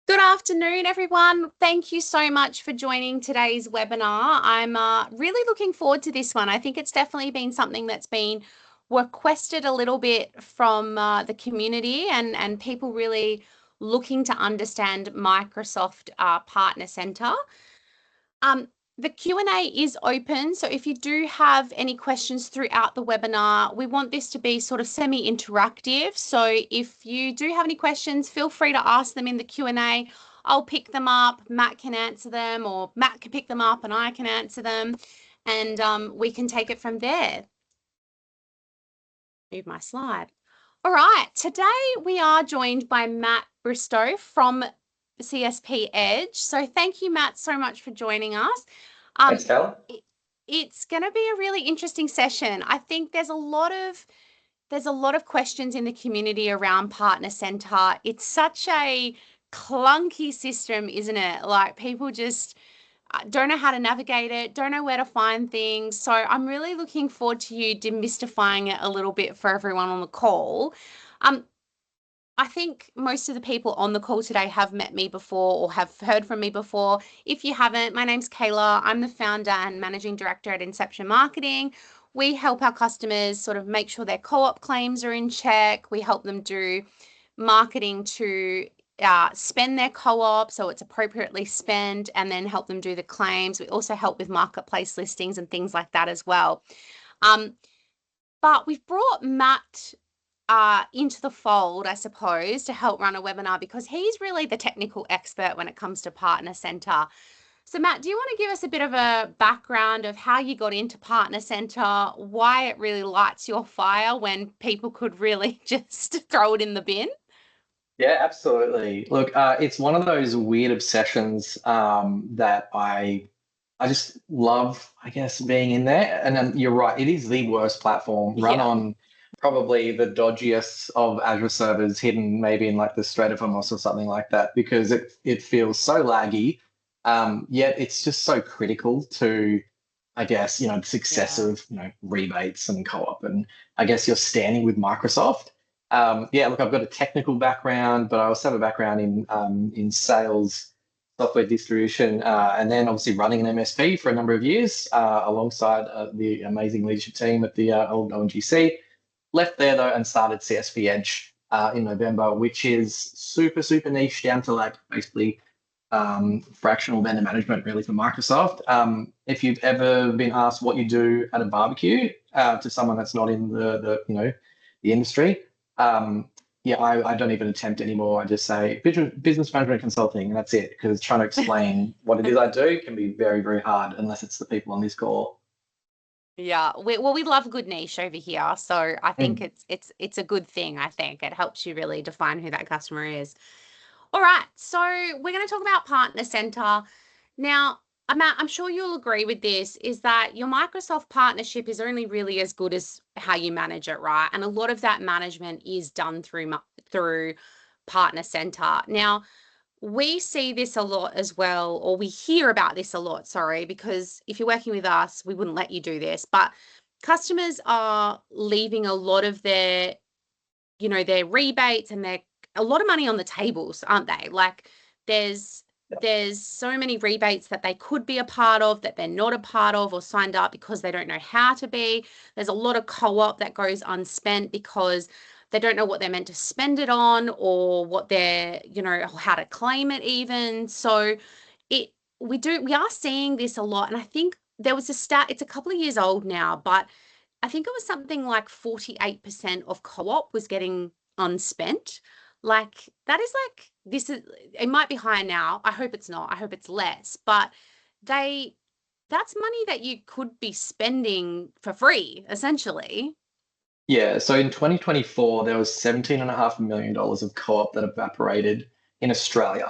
Good afternoon, everyone. Thank you so much for joining today's webinar. I'm really looking forward to this one. I think it's definitely been something that's been requested a little bit from the community and people really looking to understand Microsoft Partner Center. The Q&A is open, so if you do have any questions throughout the webinar, we want this to be sort of semi-interactive. So if you do have any questions, feel free to ask them in the Q&A. I'll pick them up, Matt can answer them, or Matt can pick them up and I can answer them, and we can take it from there. Move my slide. All right, today we are joined by Matt Bristow from CSP Edge. So thank you, Matt, so much for joining us. Thanks, Kayla. It's going to be a really interesting session. I think there's a lot of questions in the community around Partner Center. It's such a clunky system, isn't it? Like people just don't know how to navigate it, don't know where to find things. So I'm really looking forward to you demystifying it a little bit for everyone on the call. I think most of the people on the call today have met me before or have heard from me before. If you haven't, my name's Kayla. I'm the founder and managing director at Inception Marketing. We help our customers sort of make sure their co-op claims are in check. We help them do marketing to spend their co-op so it's appropriately spent, and then help them do the claims. We also help with marketplace listings and things like that as well. But we've brought Matt into the fold, I suppose, to help run a webinar because he's really the technical expert when it comes to Partner Center. So Matt, do you want to give us a bit of a background of how you got into Partner Center, why it really lights your fire when people could really just throw it in the bin? Yeah, absolutely. Look, it's one of those weird obsessions that I just love, I guess, being in there. And then you're right, it is the worst platform, run Yeah. on probably the dodgiest of Azure servers, hidden maybe in like the Strait of Hormuz or something like that, because it feels so laggy. Yet it's just so critical to, I guess, the success Yeah. of rebates and co-op, and I guess you're standing with Microsoft. Yeah, look, I've got a technical background, but I also have a background in sales, software distribution, and then obviously running an MSP for a number of years alongside the amazing leadership team at the old ONGC. Left there though and started CSP Edge in November, which is super, super niche down to like basically fractional vendor management really for Microsoft. If you've ever been asked what you do at a barbecue to someone that's not in the industry, yeah, I don't even attempt anymore. I just say business management consulting, and that's it. Because trying to explain what it is I do can be very, very hard unless it's the people on this call. Yeah, we love a good niche over here, so I think Mm. it's a good thing. I think it helps you really define who that customer is. All right, so we're going to talk about Partner Center. Now, I'm sure you'll agree with this, is that your Microsoft partnership is only really as good as how you manage it, right? And a lot of that management is done through Partner Center. Now, we see this a lot as well, or we hear about this a lot, sorry, because if you're working with us, we wouldn't let you do this, but customers are leaving a lot of their rebates and their a lot of money on the tables, aren't they? Like there's there's so many rebates that they could be a part of that they're not a part of or signed up because they don't know how to be. There's a lot of co-op that goes unspent because they don't know what they're meant to spend it on or what they're, how to claim it even. So it we are seeing this a lot. And I think there was a stat, it's a couple of years old now, but I think it was something like 48% of co-op was getting unspent. Like that is like this is it might be higher now. I hope it's not. I hope it's less. But they that's money that you could be spending for free, essentially. Yeah, so in 2024, there was $17.5 million of co-op that evaporated in Australia.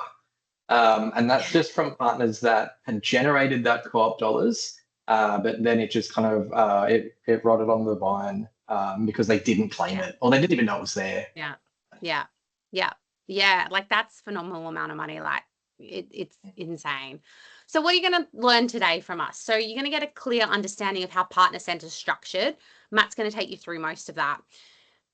And that's just from partners that had generated that co-op dollars, but then it just kind of it rotted on the vine because they didn't claim Yeah. it, or they didn't even know it was there. Yeah. Yeah. Yeah. Yeah. Like that's phenomenal amount of money. Like it's insane. So what are you going to learn today from us? So you're going to get a clear understanding of how Partner Center's structured. Matt's going to take you through most of that.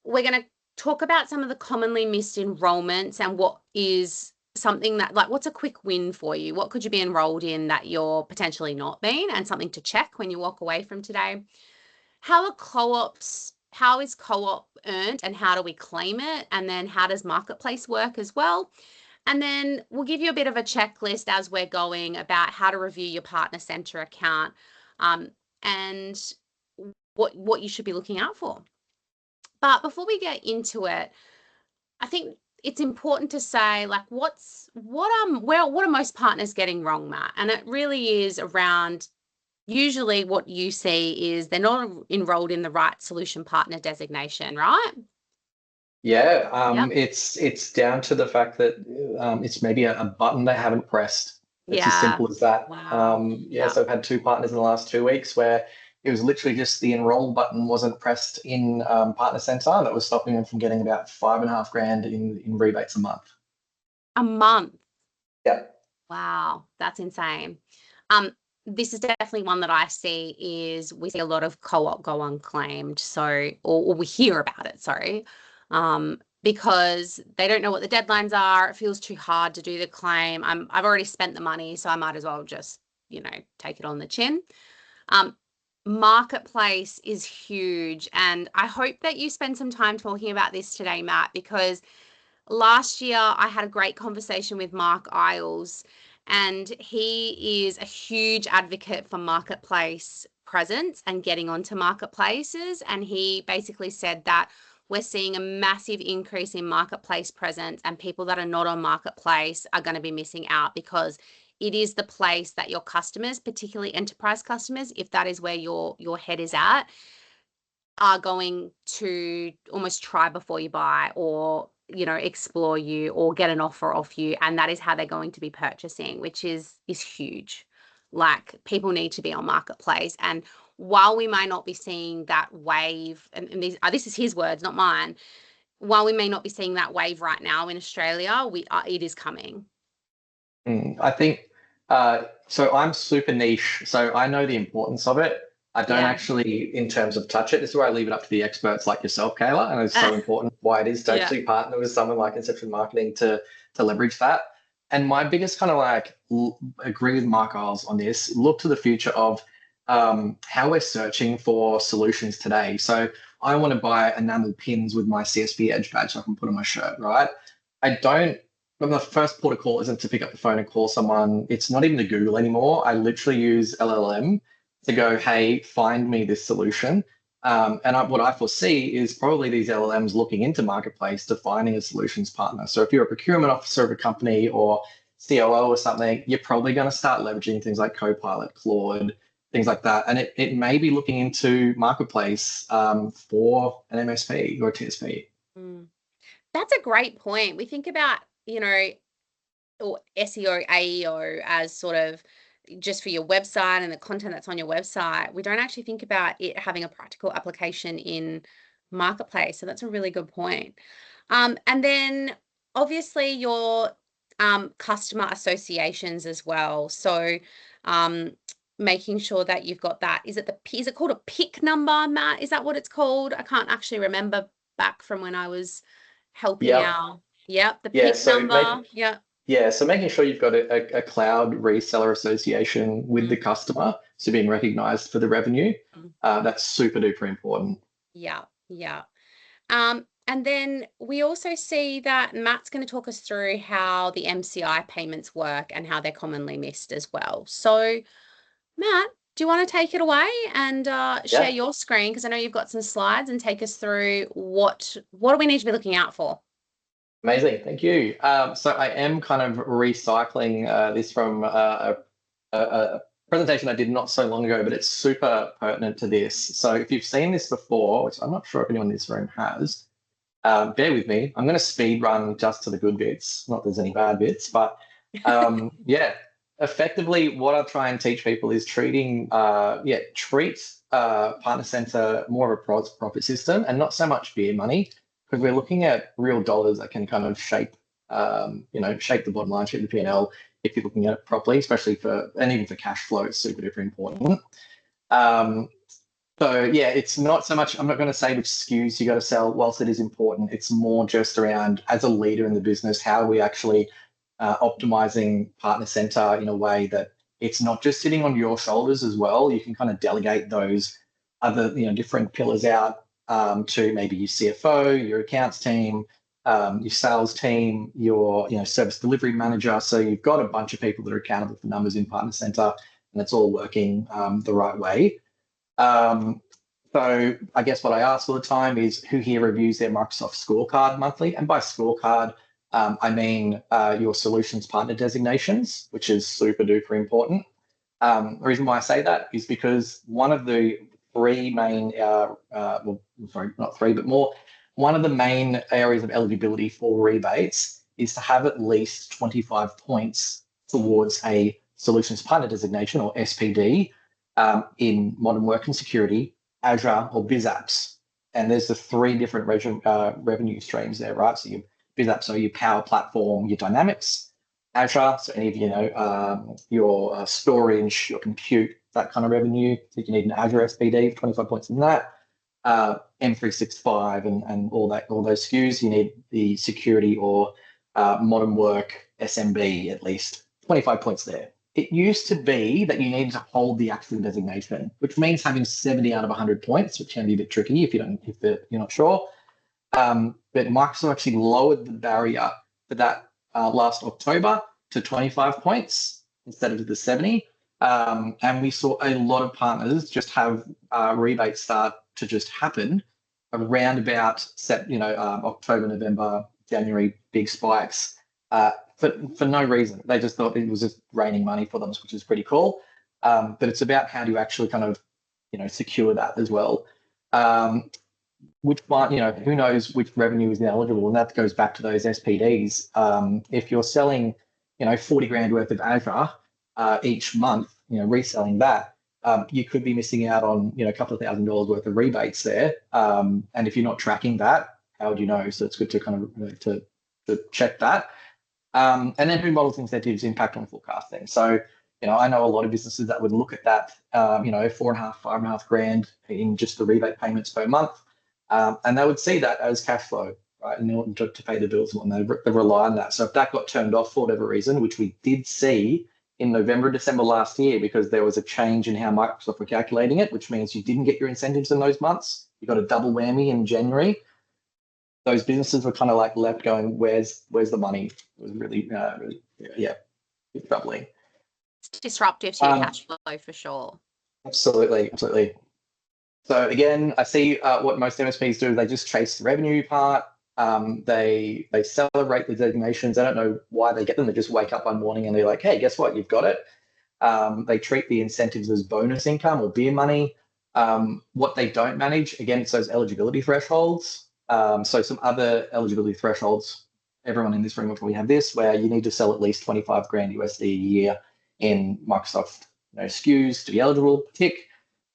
We're going to talk about some of the commonly missed enrollments and what is something that, like, what's a quick win for you? What could you be enrolled in that you're potentially not been, and something to check when you walk away from today? How are co-ops, how is co-op earned and how do we claim it? And then how does marketplace work as well? And then we'll give you a bit of a checklist as we're going about how to review your partner center account, and what you should be looking out for. But before we get into it, I think it's important to say, like, what are most partners getting wrong, Matt? And it really is around, usually what you see is they're not enrolled in the right solution partner designation, right? Yeah, Yep. it's down to the fact that it's maybe a button they haven't pressed. It's as Yeah. simple as that. Wow. Yeah, Yeah. so I've had two partners in the last 2 weeks where it was literally just the enroll button wasn't pressed in Partner Center. That was stopping them from getting about 5.5 grand in rebates a month. A month. Yeah. Wow, that's insane. Um, this is definitely one that I see, is we see a lot of co-op go unclaimed. So, or we hear about it, sorry, because they don't know what the deadlines are. It feels too hard to do the claim. I've already spent the money, so I might as well just, take it on the chin. Um, Marketplace is huge, and I hope that you spend some time talking about this today, Matt, because last year I had a great conversation with Mark Isles, and he is a huge advocate for marketplace presence and getting onto marketplaces. And he basically said that we're seeing a massive increase in marketplace presence, and people that are not on marketplace are going to be missing out, because it is the place that your customers, particularly enterprise customers, if that is where your head is at, are going to almost try before you buy, or explore you or get an offer off you, and that is how they're going to be purchasing, which is huge. Like, people need to be on marketplace. And while we may not be seeing that wave, and this is his words, not mine, while we may not be seeing that wave right now in Australia, it is coming. I think so. I'm super niche, so I know the importance of it. I don't Yeah. actually, in terms of touch it. This is where I leave it up to the experts like yourself, Kayla, and it's so important why it is to Yeah. actually partner with someone like Inception Marketing to leverage that. And my biggest kind of agree with Mark Isles on this. Look to the future of how we're searching for solutions today. So I want to buy enamel pins with my CSP Edge badge I can put on my shirt, right? I don't the first port of call isn't to pick up the phone and call someone. It's not even to Google anymore. I literally use LLM to go, hey, find me this solution. What I foresee is probably these LLMs looking into Marketplace to finding a solutions partner. So if you're a procurement officer of a company or COO or something, you're probably going to start leveraging things like Copilot, Claude, things like that. And it may be looking into Marketplace for an MSP or a TSP. That's a great point. We think about, or SEO, AEO as sort of just for your website and the content that's on your website. We don't actually think about it having a practical application in marketplace. So that's a really good point. And then obviously your customer associations as well. So making sure that you've got that. Is it called a PIC number, Matt? Is that what it's called? I can't actually remember back from when I was helping Yep. out. Yep, the Yeah. PIC number. Yep. Yeah, so making sure you've got a cloud reseller association with the customer, so being recognized for the revenue, that's super duper important. Yeah, yeah. And then we also see that Matt's going to talk us through how the MCI payments work and how they're commonly missed as well. So, Matt, do you want to take it away and share Yeah, your screen? Because I know you've got some slides, and take us through what do we need to be looking out for? amazing. Thank you. So I am kind of recycling this from a presentation I did not so long ago, but it's super pertinent to this. So if you've seen this before, which I'm not sure if anyone in this room has, bear with me. I'm going to speed run just to the good bits, not that there's any bad bits, but yeah, effectively what I try and teach people is treat Partner Center more of a profit system and not so much beer money, because we're looking at real dollars that can kind of shape the bottom line, shape the P&L if you're looking at it properly, especially even for cash flow, it's super duper important. So yeah, it's not so much, I'm not going to say which SKUs you got to sell. Whilst it is important, it's more just around, as a leader in the business, how we actually optimizing Partner Center in a way that it's not just sitting on your shoulders as well. You can kind of delegate those other, different pillars out to maybe your CFO, your accounts team, your sales team, your service delivery manager. So you've got a bunch of people that are accountable for numbers in Partner Center, and it's all working the right way. So I guess what I ask all the time is who here reviews their Microsoft scorecard monthly? And by scorecard, I mean your solutions partner designations, which is super duper important. The reason why I say that is because one of the three main, not three, but more, one of the main areas of eligibility for rebates is to have at least 25 points towards a solutions partner designation or SPD in modern work and security, Azure or BizApps. And there's the three different revenue streams there, right? So your BizApps are your Power Platform, your Dynamics, Azure, so any of your storage, your compute, that kind of revenue. So you need an Azure SPD, 25 points in that. M365 and all those SKUs. You need the security or modern work SMB at least 25 points there. It used to be that you needed to hold the actual designation, which means having 70 out of 100 points, which can be a bit tricky if you're not sure. But Microsoft actually lowered the barrier for that last October to 25 points instead of the 70. And we saw a lot of partners just have rebates start to just happen around about October, November, January, big spikes for no reason. They just thought it was just raining money for them, which is pretty cool. But it's about how do you actually kind of secure that as well. Which one, who knows which revenue is eligible, and that goes back to those SPDs. If you're selling, 40 grand worth of Azure each month, reselling that, you could be missing out on, a couple of $1,000 worth of rebates there. And if you're not tracking that, how would you know? So it's good to kind of to check that. And then who models incentives impact on forecasting. So, I know a lot of businesses that would look at that, 4.5, 5.5 grand in just the rebate payments per month. And they would see that as cash flow, right? And they want to pay the bills and they rely on that. So if that got turned off for whatever reason, which we did see in November, December last year, because there was a change in how Microsoft were calculating it, which means you didn't get your incentives in those months. You got a double whammy in January. Those businesses were kind of like left going, where's the money? It was really troubling. It's disruptive to your cash flow for sure. Absolutely. So again, I see what most MSPs do. They just chase the revenue part. They celebrate the designations. They don't know why they get them. They just wake up one morning and they're like, hey, guess what? You've got it. They treat the incentives as bonus income or beer money. What they don't manage, again, it's those eligibility thresholds. So some other eligibility thresholds, everyone in this room will probably have this, where you need to sell at least 25 grand USD a year in Microsoft SKUs to be eligible, tick.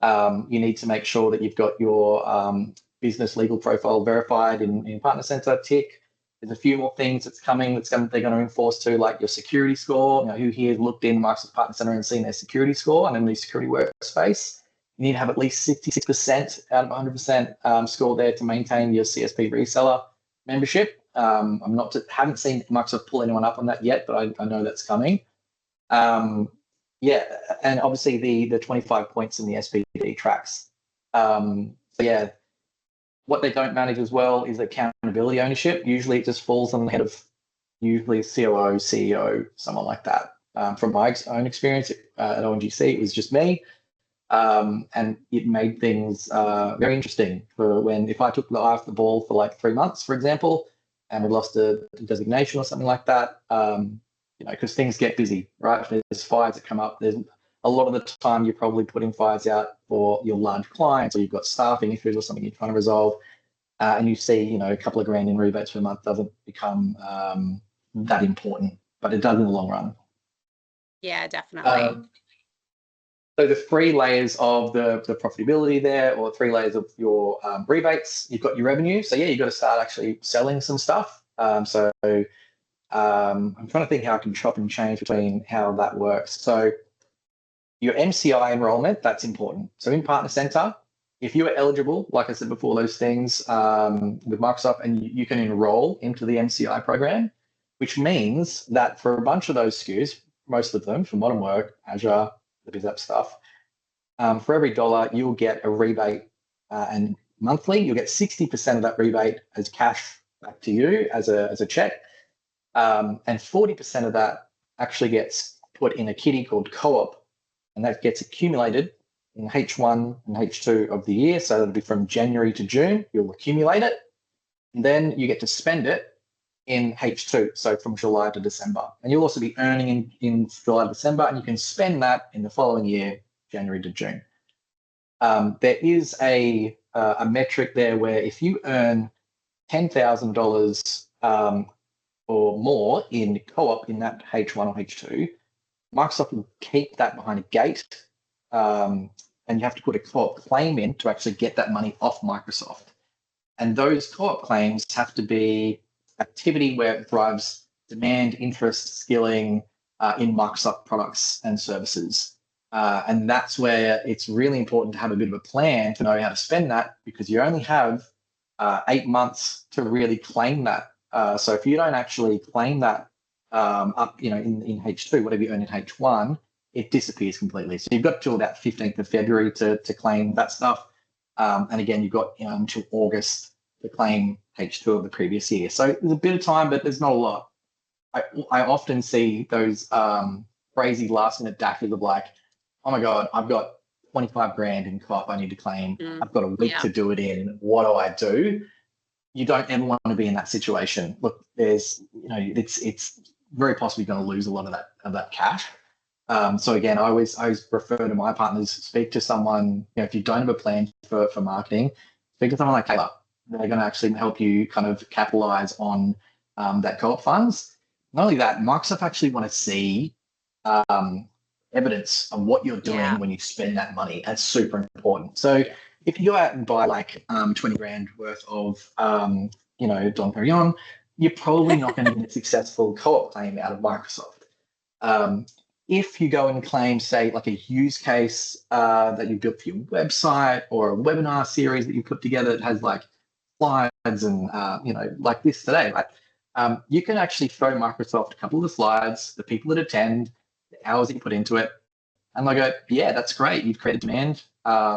You need to make sure that you've got your business legal profile verified in Partner Center, tick. There's a few more things that's coming they're going to enforce too, like your security score. Who here has looked in Microsoft Partner Center and seen their security score and in the security workspace? You need to have at least 66% out of 100% score there to maintain your CSP reseller membership. Haven't seen Microsoft pull anyone up on that yet, but I know that's coming. And obviously the 25 points in the SPD tracks. What they don't manage as well is accountability ownership. Usually it just falls on the head of usually COO, CEO, someone like that. From my own experience at ONGC, it was just me. And it made things very interesting for if I took the eye off the ball for like 3 months, for example, and we lost a designation or something like that, because things get busy, right? There's fires that come up. There's a lot of the time you're probably putting fires out for your large clients, or you've got staffing issues or something you're trying to resolve, and you see, a couple of grand in rebates per month doesn't become that important, but it does in the long run. Yeah, definitely. So the 3 layers of the profitability there, or 3 layers of your rebates, you've got your revenue. So you've got to start actually selling some stuff. I'm trying to think how I can chop and change between how that works. So your MCI enrollment, that's important. So in Partner Center, if you are eligible, like I said before, those things with Microsoft, and you can enroll into the MCI program, which means that for a bunch of those SKUs, most of them, for modern work, Azure, the BizApp stuff, for every dollar, you'll get a rebate, and monthly, you'll get 60% of that rebate as cash back to you as a check. And 40% of that actually gets put in a kitty called co-op, and that gets accumulated in H1 and H2 of the year. So that'll be from January to June, you'll accumulate it. And then you get to spend it in H2, so from July to December. And you'll also be earning in July to December, and you can spend that in the following year, January to June. There is a metric there where if you earn $10,000 or more in co-op in that H1 or H2, Microsoft will keep that behind a gate, and you have to put a co-op claim in to actually get that money off Microsoft. And those co-op claims have to be activity where it drives demand, interest, skilling in Microsoft products and services. And that's where it's really important to have a bit of a plan to know how to spend that, because you only have 8 months to really claim that. So if you don't actually claim that up, in H2, whatever you earn in H1, it disappears completely. So you've got till about 15th of February to claim that stuff. And again, you've got until August to claim H2 of the previous year. So there's a bit of time, but there's not a lot. I often see those crazy last minute dashes of like, oh my God, I've got 25 grand in co-op I need to claim. I've got a week to do it in. What do I do? You don't ever want to be in that situation. Look, there's, it's very possibly going to lose a lot of that cash. So again, I always refer to my partners, speak to someone, if you don't have a plan for marketing, speak to someone like Kayla. They're going to actually help you kind of capitalize on that co-op funds. Not only that, Microsoft actually want to see evidence of what you're doing when you spend that money. That's super important. So if you go out and buy like 20 grand worth of, Dom Perignon, you're probably not going to get a successful co-op claim out of Microsoft. If you go and claim, say, like a use case that you built for your website, or a webinar series that you put together that has like slides and, like this today, right? You can actually show Microsoft a couple of the slides, the people that attend, the hours that you put into it, and they go, yeah, that's great. You've created demand.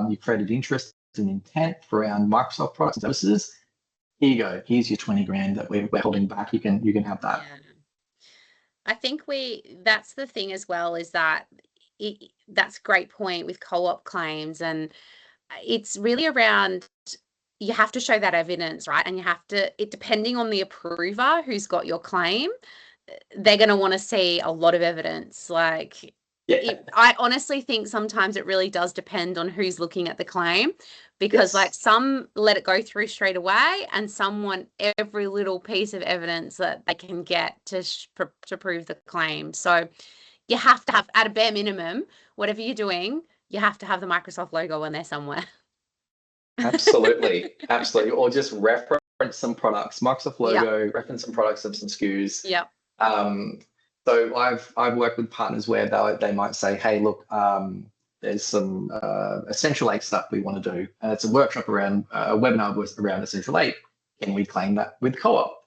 You've created interest and intent around Microsoft products and services. Here you go. Here's your 20 grand that we're holding back. You can have that. Yeah. I think that's the thing as well, is that that's a great point with co-op claims, and it's really around, you have to show that evidence, right? And you have to, depending on the approver who's got your claim, they're going to want to see a lot of evidence. Like, I honestly think sometimes it really does depend on who's looking at the claim, because like some let it go through straight away, and some want every little piece of evidence that they can get to prove the claim. So you have to have, at a bare minimum, whatever you're doing, you have to have the Microsoft logo on there somewhere. Absolutely. Or just reference some products, Microsoft logo, reference some products of some SKUs. Yeah. So I've worked with partners where they might say, hey, look, there's some Essential 8 stuff we want to do, and it's a workshop around a webinar around Essential 8. Can we claim that with co-op?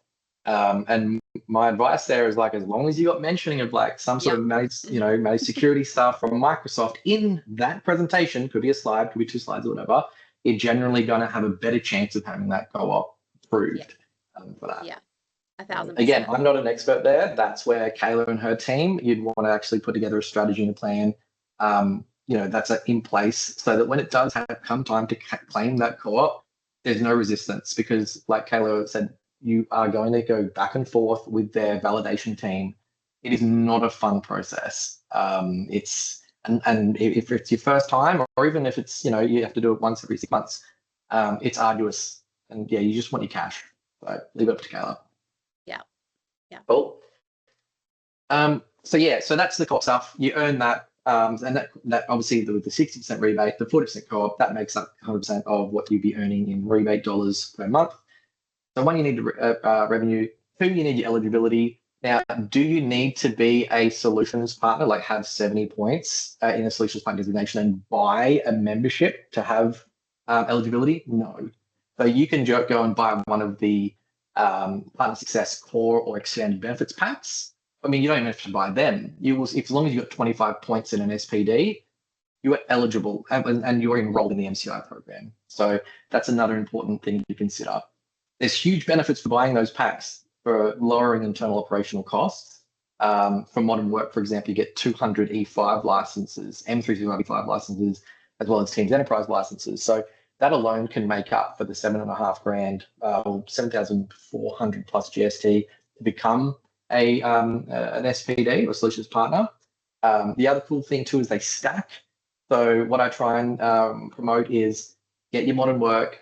And my advice there is, like, as long as you got mentioning of like some sort of managed security stuff from Microsoft in that presentation, could be a slide, could be 2 slides or whatever, you're generally going to have a better chance of having that co-op approved for that. Yeah. 1,000%. Again, I'm not an expert there. That's where Kayla and her team, you'd want to actually put together a strategy and a plan, that's in place, so that when it does come time to claim that co-op, there's no resistance, because like Kayla said, you are going to go back and forth with their validation team. It is not a fun process. And if it's your first time, or even if it's, you have to do it once every 6 months, it's arduous. And you just want your cash. So leave it up to Kayla. Yeah. Cool. So that's the co-op stuff. You earn that, and that obviously with the 60% rebate, the 40% co-op, that makes up 100% of what you'd be earning in rebate dollars per month. So 1, you need revenue. 2, you need your eligibility. Now, do you need to be a solutions partner, like have 70 points in a solutions partner designation and buy a membership to have eligibility? No. So you can go and buy one of the Partner Success Core or Expanded Benefits packs. I mean, you don't even have to buy them. You will, if as long as you got 25 points in an SPD, you are eligible and you're enrolled in the MCI program. So that's another important thing to consider. There's huge benefits for buying those packs for lowering internal operational costs. For modern work, for example, you get 200 E5 licenses, M365 E5 licenses, as well as Teams Enterprise licenses. So that alone can make up for the $7,500 or 7,400 plus GST to become an SPD or solutions partner. The other cool thing too is they stack. So what I try and promote is get your modern work,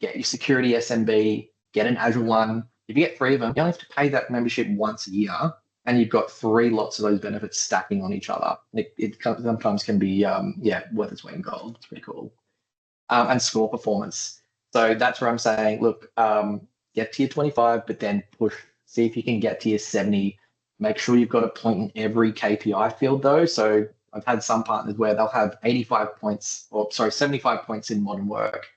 get your security SMB, get an Azure one. If you get 3 of them, you only have to pay that membership once a year, and you've got 3 lots of those benefits stacking on each other. It sometimes can be, worth its weight in gold. It's pretty cool. And score performance. So that's where I'm saying, look, get to your 25, but then push. See if you can get to your 70. Make sure you've got a point in every KPI field, though. So I've had some partners where they'll have 75 points in modern work.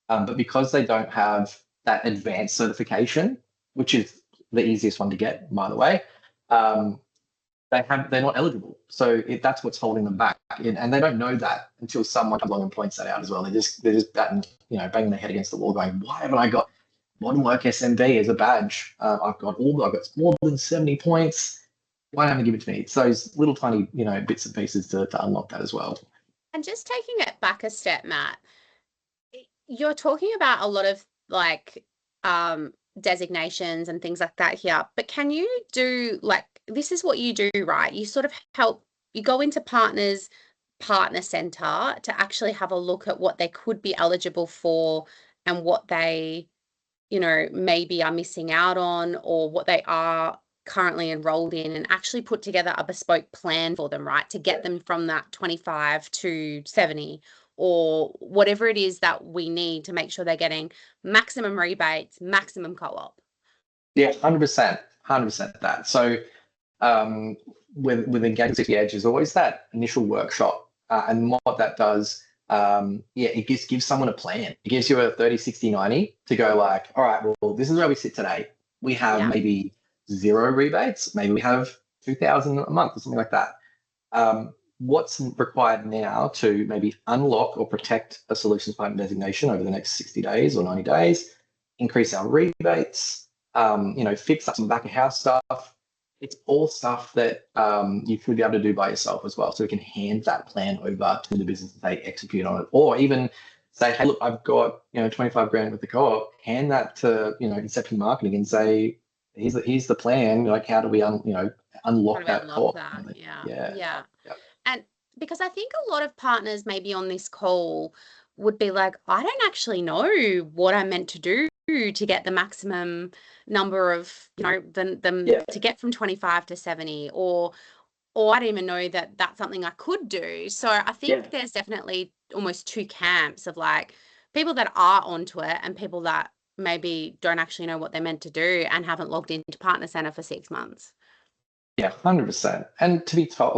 But because they don't have that advanced certification, which is the easiest one to get, by the way, they're not eligible. So that's what's holding them back. And they don't know that until someone comes along and points that out as well. They're just banging their head against the wall going, why haven't I got modern work SMB as a badge? I've got more than 70 points. Why haven't you give it to me? It's those little tiny, bits and pieces to unlock that as well. And just taking it back a step, Matt, you're talking about a lot of designations and things like that here, but can you do this is what you do, right? You sort of help, you go into partner center to actually have a look at what they could be eligible for and what they, maybe are missing out on, or what they are currently enrolled in, and actually put together a bespoke plan for them, right? To get them from that 25 to 70 or whatever it is that we need to make sure they're getting maximum rebates, maximum co-op. Yeah, 100%, 100% that. So with Engaging CSP Edge is always that initial workshop. And what that does, it gives someone a plan. It gives you a 30, 60, 90 to go like, all right, well, this is where we sit today. We have maybe 0 rebates. Maybe we have 2,000 a month or something like that. What's required now to maybe unlock or protect a solutions partner designation over the next 60 days or 90 days, increase our rebates, fix up some back of house stuff. It's all stuff that you should be able to do by yourself as well. So we can hand that plan over to the business and say execute on it, or even say, hey, look, I've got 25 grand with the co-op. Hand that to Inception Marketing and say, here's the plan. Like, how do we unlock that co-op? Yeah. And because I think a lot of partners maybe on this call would be like, I don't actually know what I'm meant to do to get the maximum number of, to get from 25 to 70, or I don't even know that that's something I could do. So I think there's definitely almost 2 camps of people that are onto it and people that maybe don't actually know what they're meant to do and haven't logged into Partner Center for 6 months. Yeah, 100%. And to be told,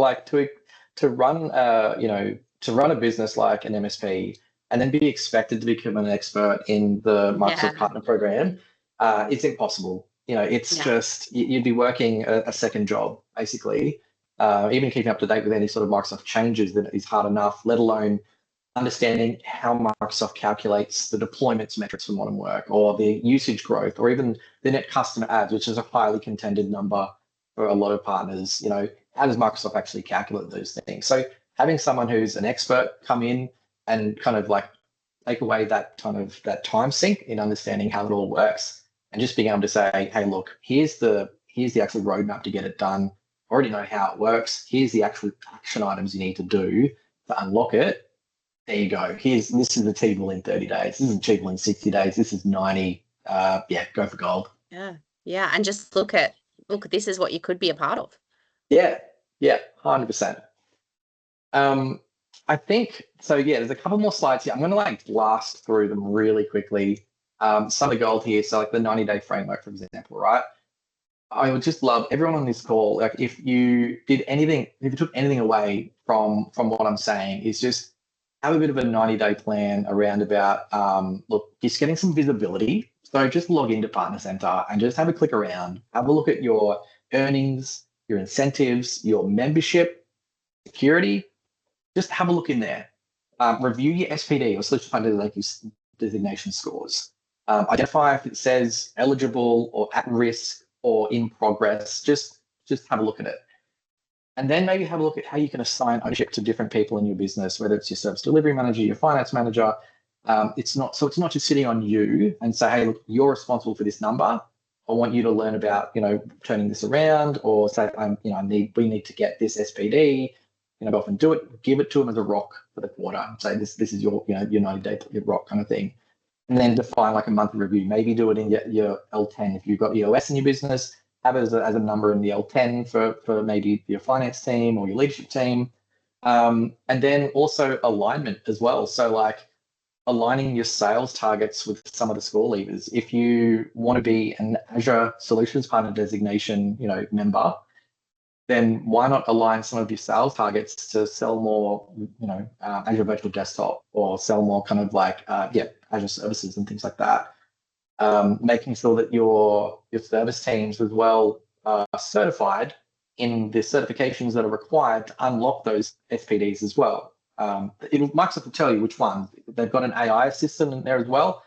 to run a business like an MSP and then be expected to become an expert in the Microsoft Partner Program, it's impossible. It's just, you'd be working a second job, basically. Even keeping up to date with any sort of Microsoft changes that is hard enough, let alone understanding how Microsoft calculates the deployments metrics for modern work, or the usage growth, or even the net customer adds, which is a highly contended number for a lot of partners. How does Microsoft actually calculate those things? So having someone who's an expert come in and kind of take away that time sink in understanding how it all works, and just being able to say, hey, look, here's the actual roadmap to get it done. Already know how it works. Here's the actual action items you need to do to unlock it. There you go. This is achievable in 30 days. This is achievable in 60 days. This is 90. Go for gold. Yeah. And just look, this is what you could be a part of. Yeah, 100%. I think so. There's a couple more slides here. I'm going to blast through them really quickly. Some of the gold here. So the 90-day framework, for example, right? I would just love everyone on this call. If you took anything away from what I'm saying, is just have a bit of a 90-day plan around about, just getting some visibility So just log into Partner Center and just have a click around, have a look at your earnings, your incentives, your membership, security. Just have a look in there. Review your SPD or solution fund designation scores. Identify if it says eligible or at risk or in progress. Just have a look at it. And then maybe have a look at how you can assign ownership to different people in your business, whether it's your service delivery manager, your finance manager. It's not just sitting on you and say, hey, look, you're responsible for this number. I want you to learn about, turning this around, or say, we need to get this SPD. Go off and do it. Give it to them as a rock for the quarter. And say this is your, your 90-day rock kind of thing. And then define like a monthly review. Maybe do it in your L10 if you've got EOS in your business. Have it as a number in the L10 for maybe your finance team or your leadership team. And then also alignment as well. So like aligning your sales targets with some of the score levers. If you want to be an Azure Solutions Partner designation, member, then why not align some of your sales targets to sell more, Azure Virtual Desktop, or sell more kind of like, Azure services and things like that. Making sure that your service teams as well are certified in the certifications that are required to unlock those SPDs as well. Microsoft will tell you which one. They've got an AI assistant in there as well.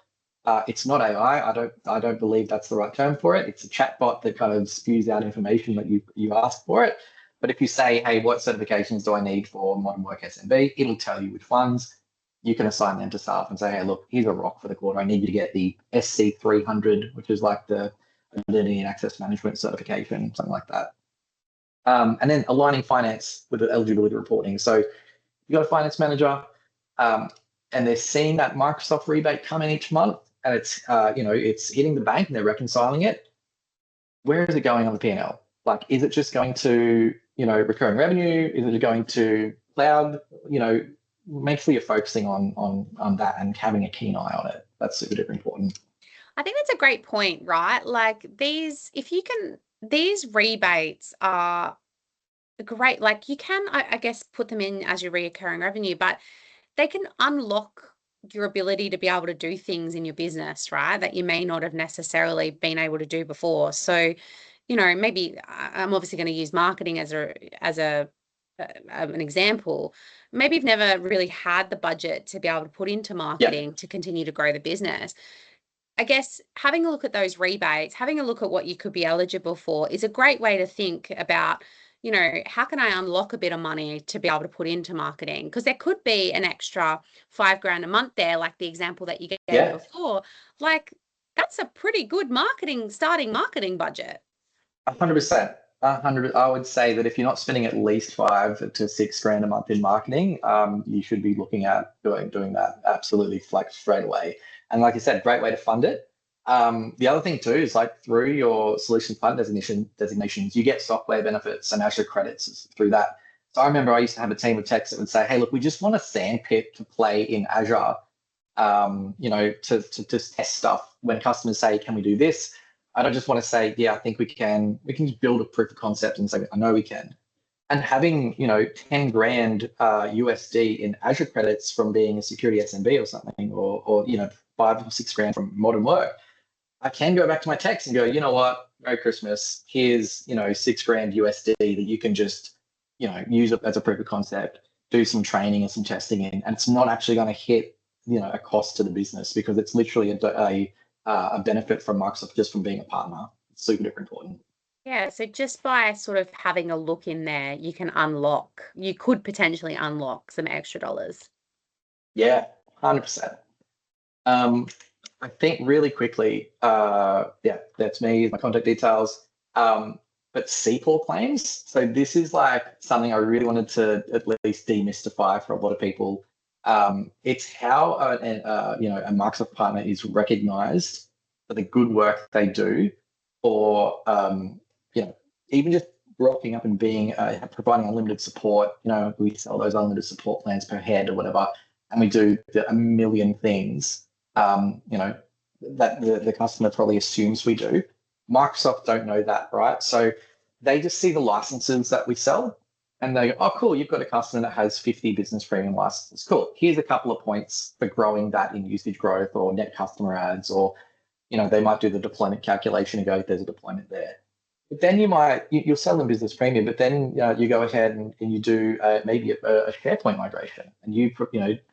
It's not AI. I don't believe that's the right term for it. It's a chatbot that kind of spews out information that you ask for it. But if you say, hey, what certifications do I need for Modern Work SMB? It'll tell you which ones. You can assign them to staff and say, hey, look, here's a rock for the quarter. I need you to get the SC 300, which is like the Identity and Access Management certification, something like that. And then aligning finance with the eligibility reporting. So you got a finance manager, and they're seeing that Microsoft rebate come in each month, and it's it's hitting the bank and they're reconciling it. Where is it going on the P&L? Like, is it just going to recurring revenue? Is it going to cloud? Make sure you're focusing on that and having a keen eye on it. That's super duper important. I think that's a great point, right? Like these rebates are great. Like you can, I guess, put them in as your recurring revenue, but they can unlock your ability to be able to do things in your business, right? That you may not have necessarily been able to do before. So, maybe I'm obviously going to use marketing as an example. Maybe you've never really had the budget to be able to put into marketing to continue to grow the business. I guess having a look at those rebates, having a look at what you could be eligible for is a great way to think about, how can I unlock a bit of money to be able to put into marketing? Because there could be an extra $5,000 a month there, like the example that you gave before. Like that's a pretty good starting marketing budget. 100%. 100. I would say that if you're not spending at least $5,000 to $6,000 a month in marketing, you should be looking at doing that absolutely like straight away. And like I said, great way to fund it. The other thing too is like through your solution fund designations, you get software benefits and Azure credits through that. So I remember I used to have a team of techs that would say, hey, look, we just want a sandpit to play in Azure, to test stuff. When customers say, can we do this? I don't just want to say, yeah, I think we can build a proof of concept and say, I know we can. And having, 10 grand USD in Azure credits from being a security SMB or something, or 5 or 6 grand from Modern Work, I can go back to my techs and go, you know what, Merry Christmas, here's, 6 grand USD that you can just, use it as a proof of concept, do some training and some testing in, and it's not actually going to hit, a cost to the business because it's literally a benefit from Microsoft just from being a partner. It's super duper important. Yeah, so just by sort of having a look in there, you could potentially unlock some extra dollars. Yeah, 100%. I think really quickly, that's me, my contact details. But CPOR claims. So this is like something I really wanted to at least demystify for a lot of people. It's how a Microsoft partner is recognized for the good work they do, or even just rocking up and being providing unlimited support. We sell those unlimited support plans per head or whatever, and we do a million things. That the customer probably assumes we do. Microsoft don't know that, right? So they just see the licenses that we sell. And they go, oh, cool, you've got a customer that has 50 business premium licenses. Cool. Here's a couple of points for growing that in usage growth or net customer ads or they might do the deployment calculation and go, there's a deployment there. But then you'll sell them business premium, but then you go ahead and you do maybe a SharePoint migration, and you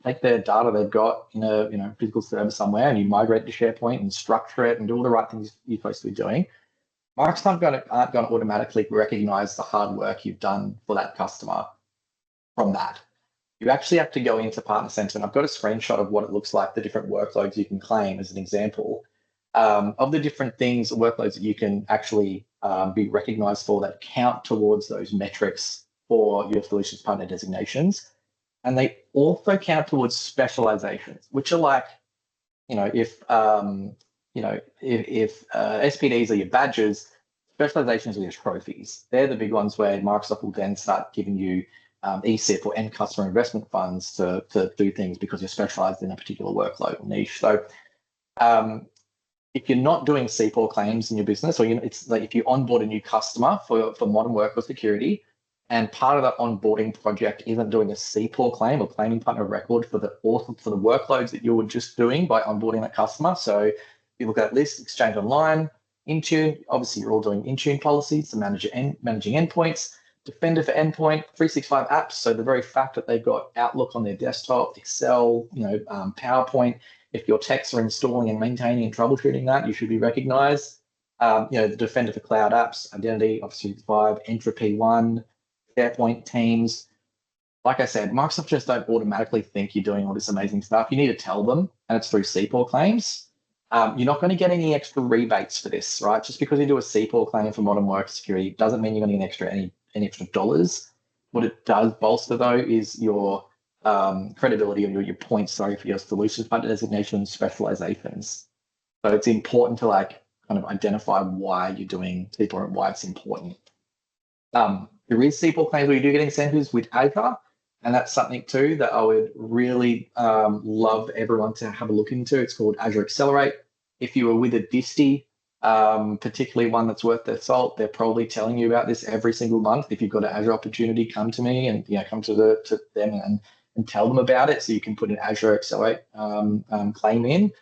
take their data they've got in a physical server somewhere, and you migrate to SharePoint and structure it and do all the right things you're supposed to be doing. Microsoft aren't going to automatically recognize the hard work you've done for that customer from that. You actually have to go into Partner Center, and I've got a screenshot of what it looks like, the different workloads you can claim as an example of the different things, workloads that you can actually be recognized for that count towards those metrics for your solutions partner designations. And they also count towards specializations, which are like, if SPDs are your badges, specializations are your trophies. They're the big ones where Microsoft will then start giving you ESIF or end customer investment funds to do things because you're specialized in a particular workload or niche. So if you're not doing CPOR claims in your business, or it's like if you onboard a new customer for modern workforce security, and part of that onboarding project isn't doing a CPOR claim or claiming partner record for the workloads that you were just doing by onboarding that customer. So you look at List, Exchange Online, Intune. Obviously, you're all doing Intune policies to managing endpoints. Defender for endpoint, 365 apps. So the very fact that they've got Outlook on their desktop, Excel, PowerPoint. If your techs are installing and maintaining and troubleshooting that, you should be recognized. The Defender for cloud apps, Identity, Office 365, Entropy One, SharePoint, Teams. Like I said, Microsoft just don't automatically think you're doing all this amazing stuff. You need to tell them, and it's through CPOR claims. You're not going to get any extra rebates for this, right? Just because you do a CPOR claim for modern work security doesn't mean you're going to get any extra dollars. What it does bolster, though, is your credibility or your points, for your solutions partner designation specializations. So it's important to kind of identify why you're doing CPOR and why it's important. There is CPOR claims where you do get incentives with Azure, and that's something too that I would really love everyone to have a look into. It's called Azure Accelerate. If you were with a disty, particularly one that's worth their salt, they're probably telling you about this every single month. If you've got an Azure opportunity, come to me and come to them and tell them about it, so you can put an Azure Accelerate claim in.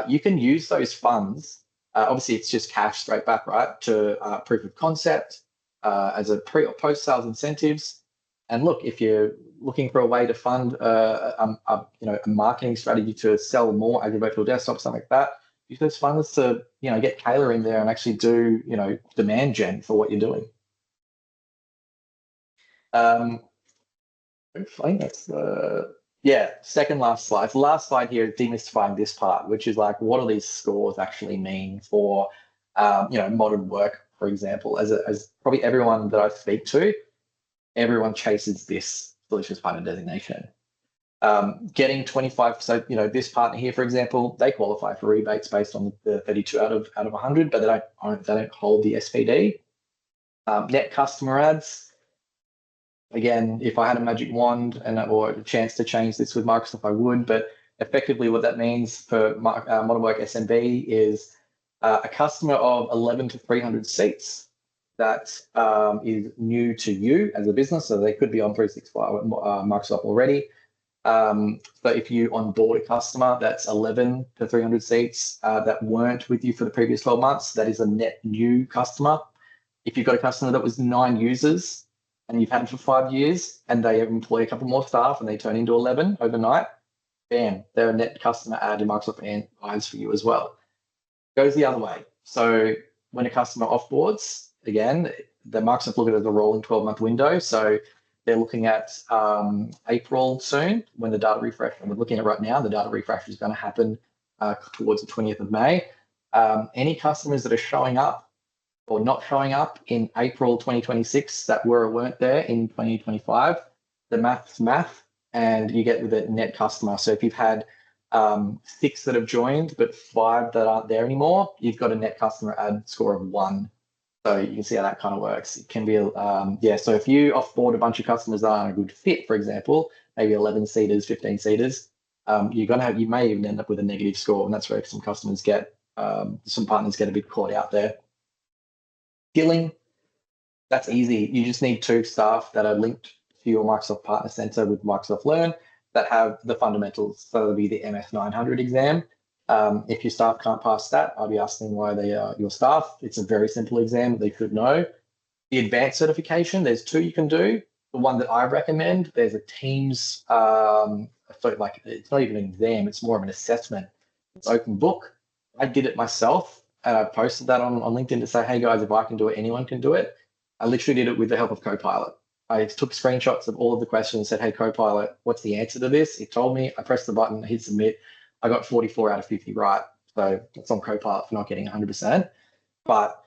You can use those funds. Obviously, it's just cash straight back, right, to proof of concept as a pre or post sales incentives. And look, if you're looking for a way to fund a marketing strategy to sell more Azure Virtual Desktop, something like that, use those funds to get Kayla in there and actually do demand gen for what you're doing. Hopefully that's second last slide. The last slide here is demystifying this part, which is like, what do these scores actually mean for modern work, for example? As probably everyone that I speak to, everyone chases this solutions partner designation. Getting 25, so this partner here, for example, they qualify for rebates based on the 32 out of 100, but they don't hold the SPD. Net customer ads. Again, if I had a magic wand or a chance to change this with Microsoft, I would. But effectively, what that means for modern work SMB is a customer of 11 to 300 seats that is new to you as a business. So they could be on 365 Microsoft already. So if you onboard a customer that's 11 to 300 seats that weren't with you for the previous 12 months, that is a net new customer. If you've got a customer that was 9 users and you've had them for 5 years and they employ a couple more staff and they turn into 11 overnight, bam, they're a net customer add in Microsoft eyes for you as well. Goes the other way. So when a customer offboards, again, the Microsoft look at it as a rolling 12-month window. So they're looking at April soon when the data refresh, and we're looking at right now, the data refresh is going to happen towards the 20th of May. Any customers that are showing up or not showing up in April 2026 that were or weren't there in 2025, the math's math, and you get with a net customer. So if you've had 6 that have joined, but 5 that aren't there anymore, you've got a net customer add score of 1. So you can see how that kind of works. It can be, so if you offboard a bunch of customers that aren't a good fit, for example, maybe 11 seaters, 15 seaters, you may even end up with a negative score, and that's where some customers get, some partners get a bit caught out there. Skilling, that's easy. You just need 2 staff that are linked to your Microsoft Partner Center with Microsoft Learn that have the fundamentals. So it'll be the MS 900 exam. If your staff can't pass that, I'll be asking why they are your staff. It's a very simple exam they should know. The advanced certification, there's 2 you can do. The one that I recommend, there's a Teams, so like it's not even an exam, it's more of an assessment. It's open book. I did it myself and I posted that on LinkedIn to say, hey guys, if I can do it, anyone can do it. I literally did it with the help of Copilot. I took screenshots of all of the questions and said, hey, Copilot, what's the answer to this? It told me, I pressed the button, hit submit. I got 44 out of 50 right. So that's on Copilot for not getting 100%. But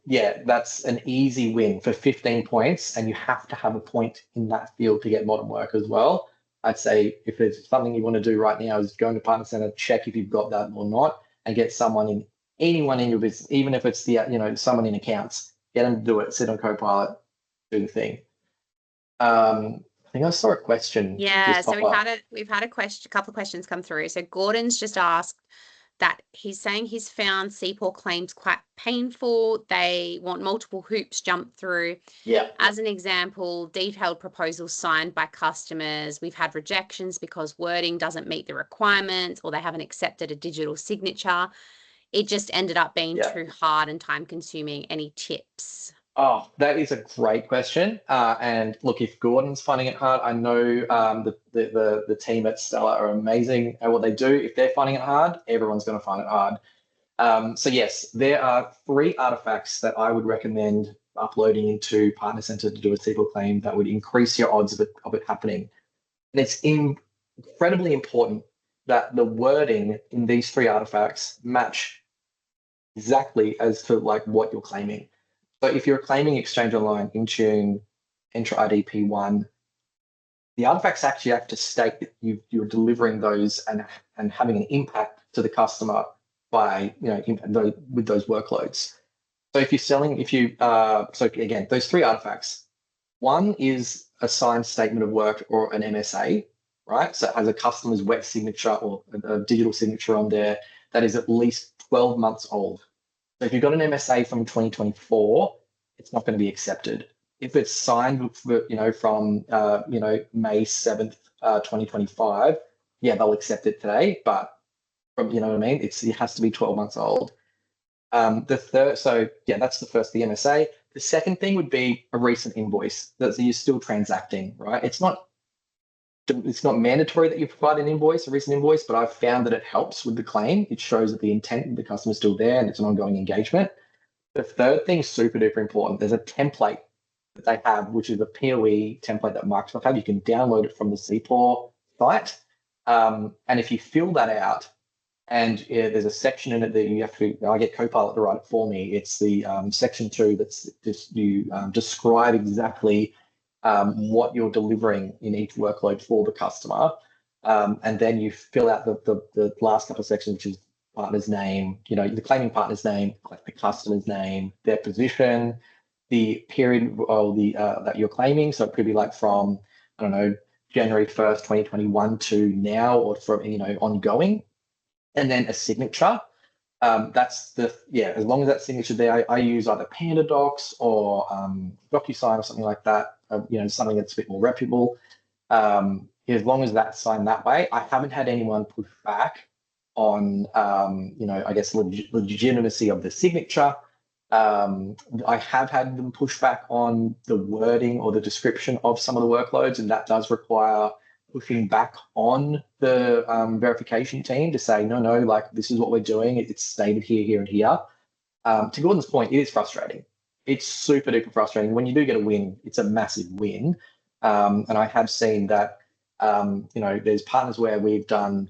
yeah, that's an easy win for 15 points, and you have to have a point in that field to get modern work as well. I'd say if there's something you want to do right now is go into Partner Center, check if you've got that or not, and get anyone in your business, even if it's someone in accounts, get them to do it. Sit on Copilot, do the thing. I think I saw a question. Yeah, so we've had a couple of questions come through. So Gordon's just asked that he's saying he's found CPOR claims quite painful. They want multiple hoops jumped through. Yeah. As an example, detailed proposals signed by customers. We've had rejections because wording doesn't meet the requirements or they haven't accepted a digital signature. It just ended up being too hard and time consuming. Any tips? Oh, that is a great question. And look, if Gordon's finding it hard, I know the team at Stella are amazing at what they do. If they're finding it hard, everyone's going to find it hard. So yes, there are 3 artifacts that I would recommend uploading into Partner Center to do a SQL claim that would increase your odds of it happening. And it's incredibly important that the wording in these 3 artifacts match exactly as to like what you're claiming. So if you're claiming Exchange Online, Intune, Entra ID P1, the artifacts actually have to state that you're delivering those and having an impact to the customer by with those workloads. So if you're selling, so again, those 3 artifacts, one is a signed statement of work or an MSA, right? So it has a customer's wet signature or a digital signature on there that is at least 12 months old. So if you've got an MSA from 2024, it's not going to be accepted. If it's signed, from May 7th, 2025, yeah, they'll accept it today. But from what I mean, it has to be 12 months old. The third, so yeah, that's the first, the MSA. The second thing would be a recent invoice that you're still transacting, right? It's not mandatory that you provide a recent invoice, but I've found that it helps with the claim. It shows that the intent of the customer is still there and it's an ongoing engagement. The third thing is super duper important. There's a template that they have, which is a POE template that Microsoft have. You can download it from the CPOR site. And if you fill that out, and there's a section in it that you have to, I get Copilot to write it for me. It's the section 2 that's just you describe exactly what you're delivering in each workload for the customer. And then you fill out the last couple of sections, which is partner's name, the claiming partner's name, like the customer's name, their position, the period of that you're claiming. So it could be like from, I don't know, January 1st, 2021 to now, or from, ongoing. And then a signature. That's as long as that signature there, I use either Panda Docs or DocuSign or something like that, something that's a bit more reputable. As long as that's signed that way, I haven't had anyone push back on, I guess, legitimacy of the signature. I have had them push back on the wording or the description of some of the workloads, and that does require pushing back on the verification team to say, no, like this is what we're doing. It's stated here, here, and here. To Gordon's point, it is frustrating. It's super duper frustrating. When you do get a win, it's a massive win. And I have seen that, there's partners where we've done,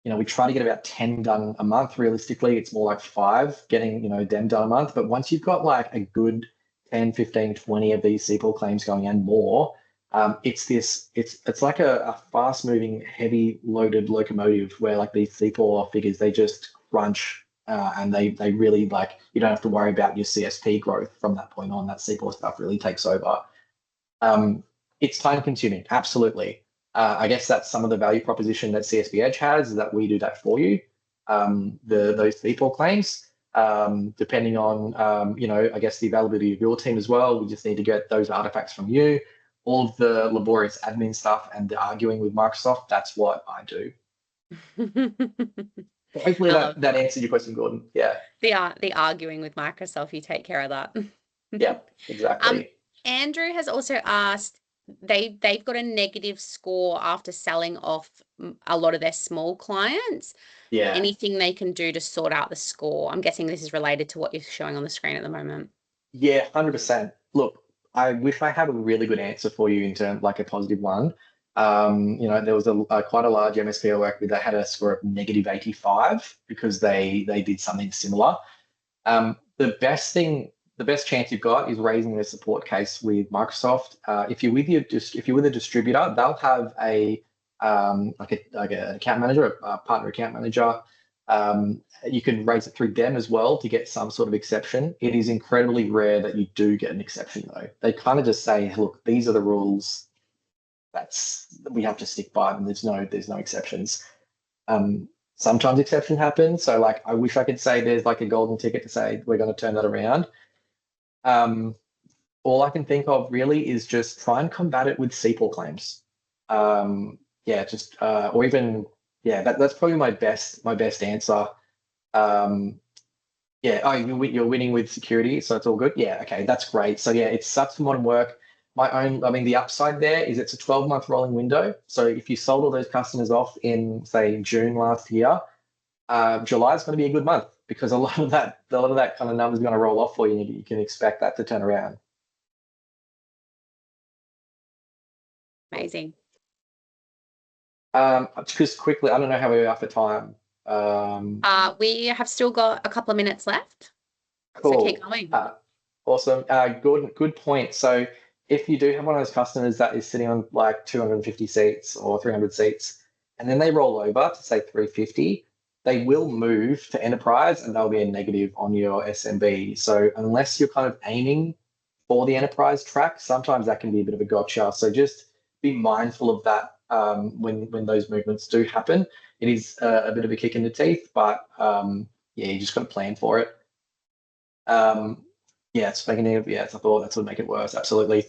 we try to get about 10 done a month. Realistically, it's more like 5 getting, them done a month. But once you've got like a good 10, 15, 20 of these SQL claims going and more, it's like a fast moving, heavy loaded locomotive where like these SQL figures, they just crunch and they really like, you don't have to worry about your CSP growth from that point on. That SQL stuff really takes over. It's time consuming. Absolutely. I guess that's some of the value proposition that CSP Edge has, is that we do that for you. Those SQL claims, depending on, I guess the availability of your team as well. We just need to get those artifacts from you. All of the laborious admin stuff and the arguing with Microsoft, that's what I do. Hopefully I love that answered your question, Gordon. Yeah. the arguing with Microsoft. You take care of that. Yeah, exactly. Andrew has also asked, they've got a negative score after selling off a lot of their small clients. Yeah. Anything they can do to sort out the score? I'm guessing this is related to what you're showing on the screen at the moment. Yeah, 100%. Look, I wish I had a really good answer for you in terms like a positive one. There was a quite a large MSP I worked with that had a score of -85 because they did something similar. The best chance you've got is raising a support case with Microsoft. If you're with a distributor, they'll have a like an account manager, a partner account manager. You can raise it through them as well to get some sort of exception. It is incredibly rare that you do get an exception though. They kind of just say, look, these are the rules. We have to stick by them. There's no exceptions. Sometimes exception happens. So like I wish I could say there's like a golden ticket to say we're going to turn that around. All I can think of really is just try and combat it with CPOR claims. Or even that's probably my best answer. You're winning with security, so it's all good. Yeah, okay, that's great. So yeah, it's such modern work. The upside there is it's a 12-month rolling window. So if you sold all those customers off in say June last year, July is going to be a good month because a lot of that kind of number is going to roll off for you, and you can expect that to turn around. Amazing. Just quickly, I don't know how we are for time. We have still got a couple of minutes left. Cool. So keep going. Awesome. Gordon, good point. So if you do have one of those customers that is sitting on like 250 seats or 300 seats, and then they roll over to say 350, they will move to enterprise and they'll be a negative on your SMB. So unless you're kind of aiming for the enterprise track, sometimes that can be a bit of a gotcha. So just be mindful of that when those movements do happen. It is a bit of a kick in the teeth, but you just got to plan for it. It's making it. Yeah, it's a thought that would make it worse. Absolutely.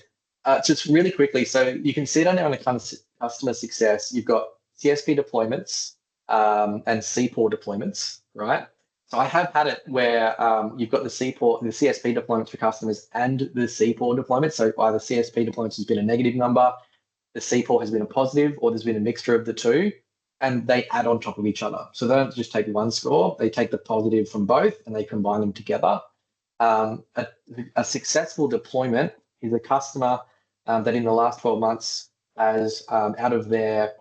Just really quickly, so you can see down there on the kind of customer success, you've got CSP deployments and CPOR deployments, right? So I have had it where you've got the CSP deployments for customers and the CPOR deployments. So either CSP deployments has been a negative number, the CPOR has been a positive, or there's been a mixture of the two, and they add on top of each other. So they don't just take one score, they take the positive from both and they combine them together. A successful deployment is a customer that in the last 12 months has out of their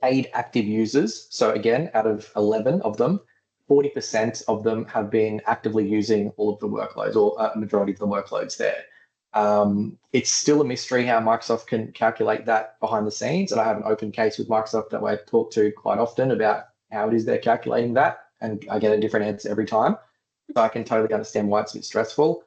paid active users, so again, out of 11 of them, 40% of them have been actively using all of the workloads or a majority of the workloads there. It's still a mystery how Microsoft can calculate that behind the scenes. And I have an open case with Microsoft that I talk to quite often about how it is they're calculating that. And I get a different answer every time. So I can totally understand why it's a bit stressful.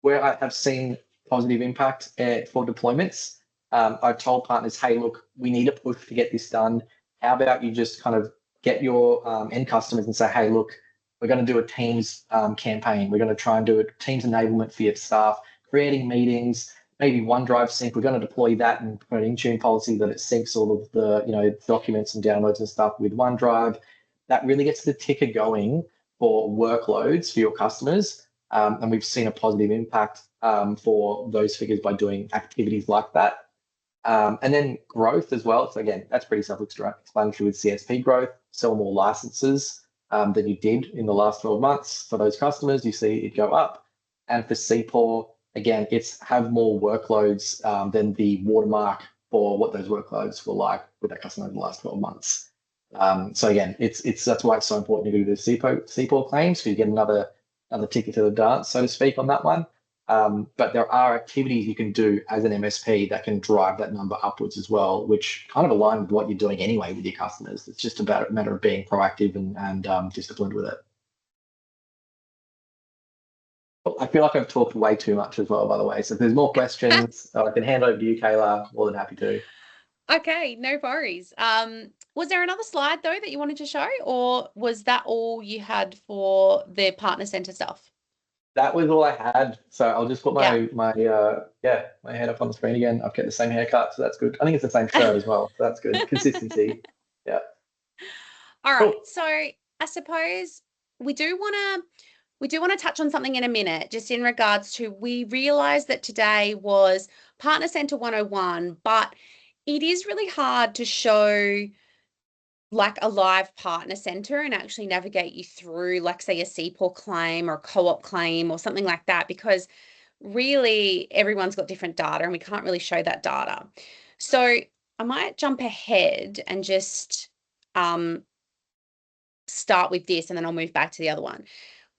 Where I have seen positive impact for deployments, I've told partners, hey, look, we need a push to get this done. How about you just kind of get your end customers and say, hey, look, we're going to do a Teams campaign. We're going to try and do a Teams enablement for your staff, creating meetings, maybe OneDrive sync. We're going to deploy that and put an Intune policy that it syncs all of the documents and downloads and stuff with OneDrive. That really gets the ticker going for workloads for your customers. And we've seen a positive impact for those figures by doing activities like that. And then growth as well. So again, that's pretty self-explanatory with CSP growth. Sell more licenses than you did in the last 12 months. For those customers, you see it go up. And for CPOR, again, it's have more workloads than the watermark for what those workloads were like with that customer in the last 12 months. So again, that's why it's so important to do the CPOR claims, so you get another ticket to the dance, so to speak, on that one. But there are activities you can do as an MSP that can drive that number upwards as well, which kind of align with what you're doing anyway with your customers. It's just about a matter of being proactive and disciplined with it. I feel like I've talked way too much as well, by the way. So if there's more questions, I can hand over to you, Kayla. More than happy to. Okay, no worries. Was there another slide though that you wanted to show, or was that all you had for the partner center stuff? That was all I had. So I'll just put my head up on the screen again. I've kept the same haircut, so that's good. I think it's the same shirt as well. So that's good. Consistency. Yeah. All right. Cool. So I suppose we do want to touch on something in a minute, just in regards to, we realized that today was Partner Center 101, but it is really hard to show like a live partner center and actually navigate you through, like, say, a CPOR claim or a co-op claim or something like that, because really everyone's got different data and we can't really show that data. So I might jump ahead and just start with this, and then I'll move back to the other one.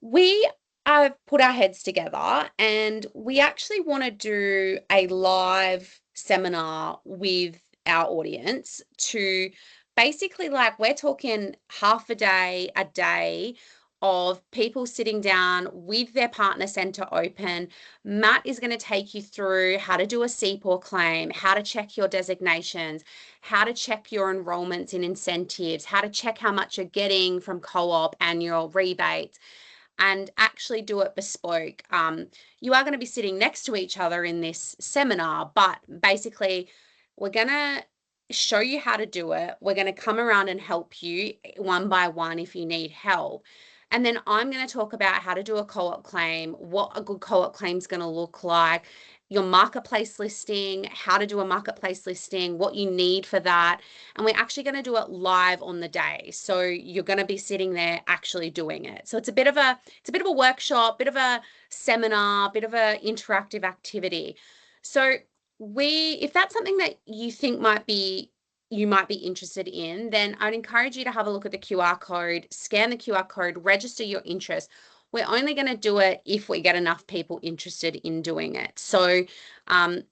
We have put our heads together and we actually want to do a live seminar with our audience to basically, like, we're talking half a day of people sitting down with their partner center open. Matt is going to take you through how to do a CPOR claim, how to check your designations, how to check your enrollments in incentives, how to check how much you're getting from co-op and your rebates, and actually do it bespoke. You are going to be sitting next to each other in this seminar, but basically we're going to show you how to do it. We're going to come around and help you one by one if you need help. And then I'm going to talk about how to do a co-op claim, what a good co-op claim is going to look like, your marketplace listing, how to do a marketplace listing, what you need for that. And we're actually going to do it live on the day. So you're going to be sitting there actually doing it. So it's a bit of a workshop, bit of a seminar, bit of a interactive activity. So if that's something that you think you might be interested in, then I'd encourage you to have a look at the QR code, scan the QR code, register your interest. We're only going to do it if we get enough people interested in doing it. So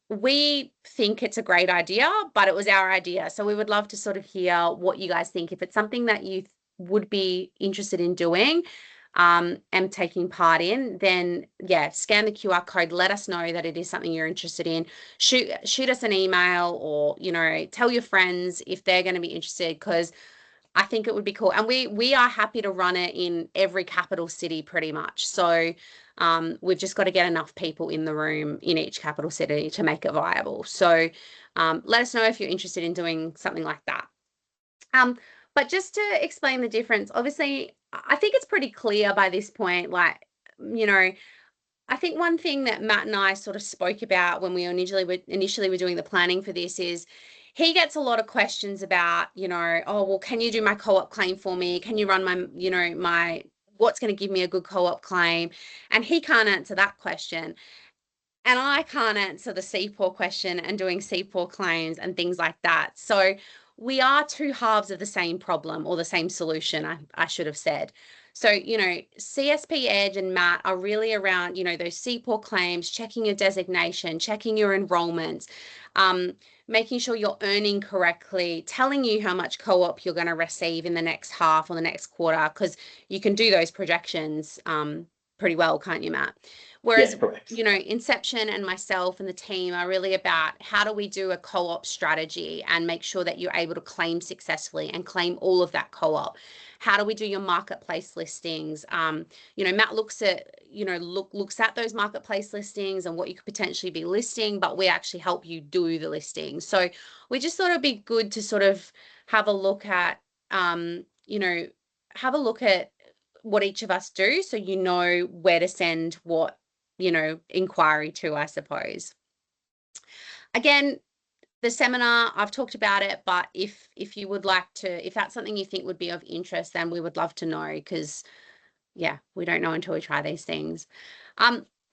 we think it's a great idea, but it was our idea. So we would love to sort of hear what you guys think. If it's something that you would be interested in doing and taking part in, then yeah, scan the QR code, let us know that it is something you're interested in. Shoot us an email, or, you know, tell your friends if they're going to be interested, because I think it would be cool. And we are happy to run it in every capital city pretty much. So we've just got to get enough people in the room in each capital city to make it viable. So let us know if you're interested in doing something like that. But just to explain the difference, obviously, I think it's pretty clear by this point, like, you know, I think one thing that Matt and I sort of spoke about when we initially were doing the planning for this is, he gets a lot of questions about, you know, oh, well, can you do my co-op claim for me? Can you run my, you know, what's going to give me a good co-op claim? And he can't answer that question. And I can't answer the CPOR question and doing CPOR claims and things like that. So we are two halves of the same problem, or the same solution, I should have said. So, you know, CSP Edge and Matt are really around, you know, those CPOR claims, checking your designation, checking your enrollments, making sure you're earning correctly, telling you how much co-op you're going to receive in the next half or the next quarter, because you can do those projections pretty well, can't you, Matt? Whereas, Yeah, correct. you know, Inception and myself and the team are really about, how do we do a co-op strategy and make sure that you're able to claim successfully and claim all of that co-op? How do we do your marketplace listings? You know, Matt looks at, you know, looks at those marketplace listings and what you could potentially be listing, but we actually help you do the listings. So we just thought it'd be good to sort of have a look at, you know, have a look at what each of us do, so you know where to send what, you know, inquiry to, I suppose. Again, the seminar, I've talked about it, but if you would like to, if that's something you think would be of interest, then we would love to know, because yeah, we don't know until we try these things.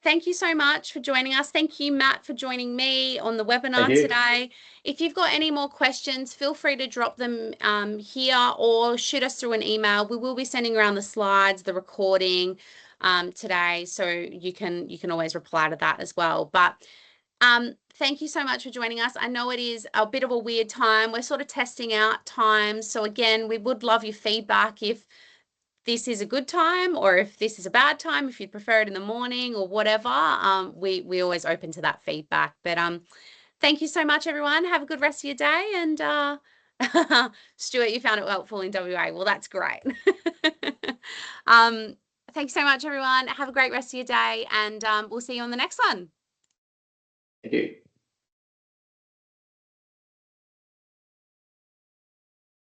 Thank you so much for joining us. Thank you, Matt, for joining me on the webinar today. If you've got any more questions, feel free to drop them here, or shoot us through an email. We will be sending around the slides, the recording today, so you can always reply to that as well. But thank you so much for joining us. I know it is a bit of a weird time. We're sort of testing out times. So again, we would love your feedback if this is a good time, or if this is a bad time, if you'd prefer it in the morning or whatever. We always open to that feedback. But thank you so much, everyone. Have a good rest of your day. And Stuart, you found it helpful in WA. Well, that's great. Thanks so much, everyone. Have a great rest of your day, and we'll see you on the next one. Thank you.